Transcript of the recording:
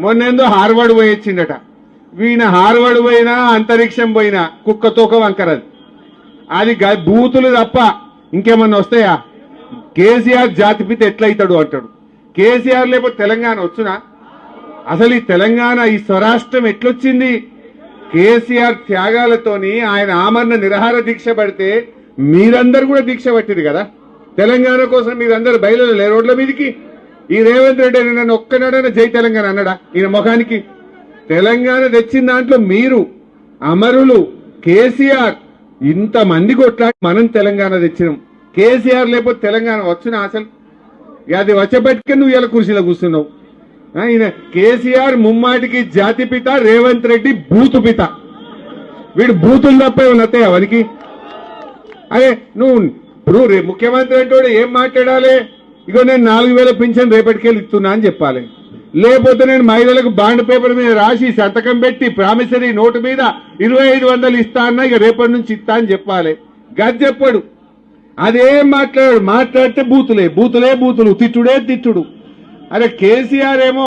మొన్నేందో Harvard పోయొచ్చిండట. వీణ Harvard పోయినా అంతరిక్షం పోయినా కుక్క తోక వంకరది. అది బూతులు తప్ప ఇంకేమన్నా వస్తాయా? కేసీఆర్ జాతిపిత ఎట్లయితాడు అంటాడు. కేసీఆర్ లేకపోతే తెలంగాణ వచ్చునా? అసలు ఈ తెలంగాణ ఈ స్వరాష్ట్రం ఎట్లొచ్చింది? కేసీఆర్ త్యాగాలతోని ఆయన ఆమరణ నిరాహార దీక్ష పడితే మీరందరూ కూడా దీక్ష పట్టిరు కదా. తెలంగాణ కోసం మీరందరూ బయలుదేరలే రోడ్ల మీదకి. ఈ రేవంత్ రెడ్డి నన్ను ఒక్కనాడైనా జై తెలంగాణ అన్నాడా? ఈయన ముఖానికి. తెలంగాణ తెచ్చిన దాంట్లో మీరు అమరులు కేసీఆర్ ఇంతమంది కొట్లాడి మనం తెలంగాణ తెచ్చినాం. కేసీఆర్ లేకపోతే తెలంగాణ వచ్చునా? అసలు అది వచ్చేపటికే నువ్వు ఇలా కుర్చీలో కూర్చున్నావు. ఈయన కేసీఆర్ ముమ్మాటికి జాతిపిత, రేవంత్ రెడ్డి బూతు పిత. వీడు బూతులు తప్ప ఏమన్నా వస్తాయా వానికి? అదే నువ్వు ఇప్పుడు ముఖ్యమంత్రి అంటే ఏం మాట్లాడాలి? ఇగో నేను 4,000 పింఛన్ రేపటికెళ్ళి ఇస్తున్నా అని చెప్పాలి. లేకపోతే నేను మహిళలకు బాండ్ పేపర్ మీద రాసి సంతకం పెట్టి ప్రామిసరీ నోటు మీద 2,500 ఇస్తా అన్నా ఇక రేపటి నుంచి ఇస్తా అని చెప్పాలి. గది చెప్పాడు. అదేం మాట్లాడాడు? మాట్లాడితే బూతులే బూతులే బూతులు, తిట్టుడే తిట్టుడు. అరే కేసీఆర్ ఏమో